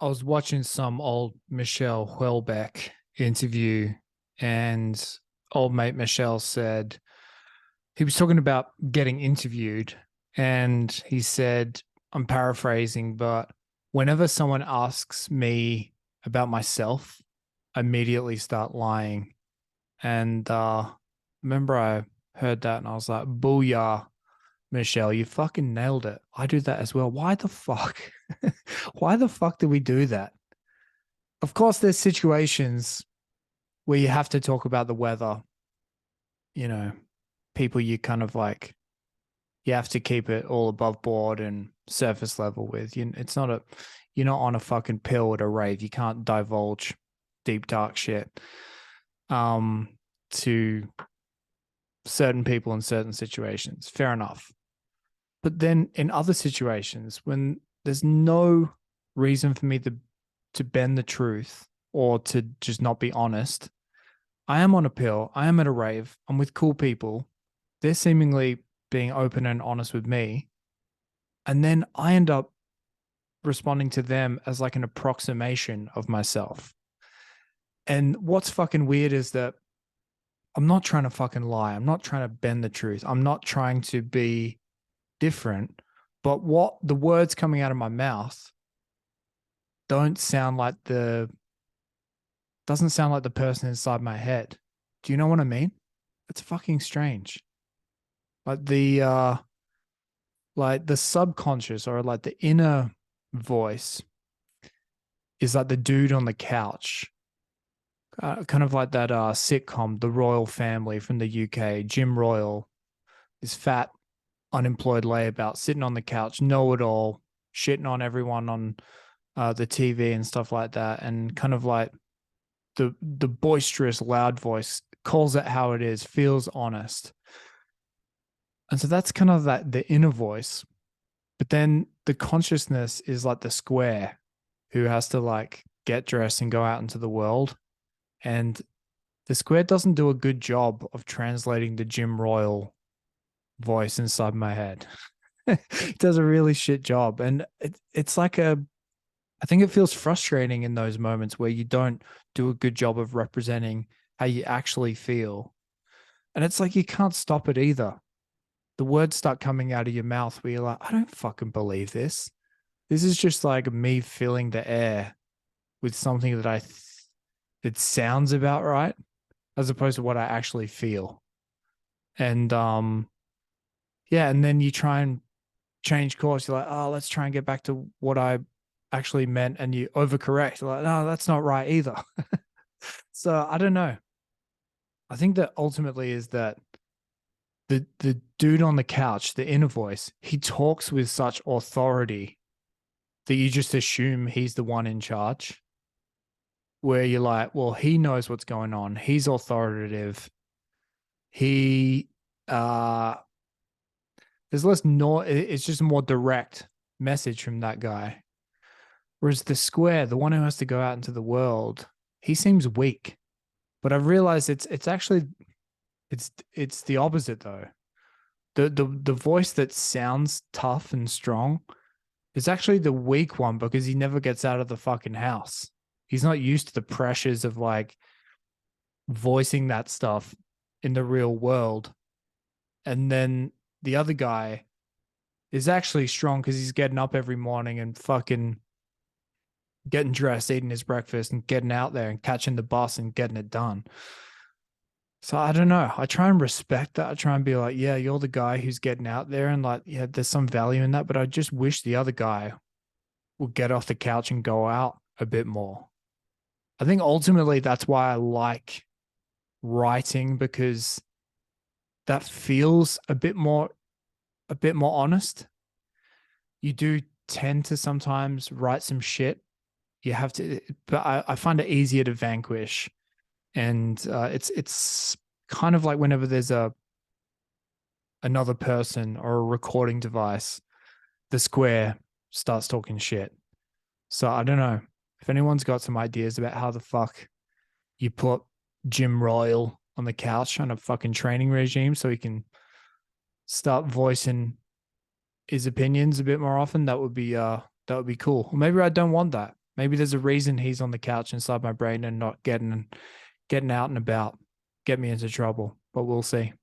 I was watching some old Michelle Houellebecq interview, and old mate Michelle said he was talking about getting interviewed, and he said, I'm paraphrasing, but whenever someone asks me about myself, I immediately start lying. And remember, I heard that and I was like, booyah, Michelle, you fucking nailed it. I do that as well. Why the fuck? Why the fuck do we do that? Of course, there's situations where you have to talk about the weather, you know, people you kind of like, you have to keep it all above board and surface level with. It's not you're not on a fucking pill at a rave. You can't divulge deep, dark shit to certain people in certain situations. Fair enough. But then in other situations, when there's no reason for me to bend the truth or to just not be honest, I am on a pill. I am at a rave. I'm with cool people. They're seemingly being open and honest with me. And then I end up responding to them as like an approximation of myself. And what's fucking weird is that I'm not trying to fucking lie. I'm not trying to bend the truth. I'm not trying to be different. But what the words coming out of my mouth don't sound like the doesn't sound like the person inside my head. Do you know what I mean? It's fucking strange. Like the subconscious or like the inner voice is like the dude on the couch. Kind of like that sitcom, The Royal Family from the UK. Jim Royal, this fat, unemployed layabout sitting on the couch, know it all, shitting on everyone on the TV and stuff like that, and kind of like the boisterous, loud voice calls it how it is, feels honest. And so that's kind of that the inner voice. But then the consciousness is like the square who has to like get dressed and go out into the world. And the square doesn't do a good job of translating the Jim Royal voice inside my head. It does a really shit job. And it's like I think it feels frustrating in those moments where you don't do a good job of representing how you actually feel. And it's like you can't stop it either. The words start coming out of your mouth where you're like, I don't fucking believe this. This is just like me filling the air with something that sounds about right, as opposed to what I actually feel. And yeah, and then you try and change course. You're like, oh, let's try and get back to what I actually meant, and you overcorrect. You're like, no, that's not right either. So I don't know. I think that ultimately is that the dude on the couch, the inner voice, he talks with such authority that you just assume he's the one in charge. Where you're like, well, he knows what's going on. He's authoritative. He uh there's less no it's just a more direct message from that guy. Whereas the square, the one who has to go out into the world, he seems weak. But I've realized it's actually it's the opposite though. The voice that sounds tough and strong is actually the weak one because he never gets out of the fucking house. He's not used to the pressures of like voicing that stuff in the real world. And then the other guy is actually strong because he's getting up every morning and fucking getting dressed, eating his breakfast, and getting out there and catching the bus and getting it done. So I don't know. I try and respect that. I try and be like, yeah, you're the guy who's getting out there, and like, yeah, there's some value in that. But I just wish the other guy would get off the couch and go out a bit more. I think ultimately that's why I like writing, because that feels a bit more honest. You do tend to sometimes write some shit. You have to, but I find it easier to vanquish. And it's kind of like whenever there's another person or a recording device, the square starts talking shit. So I don't know if anyone's got some ideas about how the fuck you put Jim Royal on the couch on a fucking training regime so he can start voicing his opinions a bit more often. That would be cool. Or maybe I don't want that. Maybe there's a reason he's on the couch inside my brain and not getting out and about, get me into trouble. But we'll see.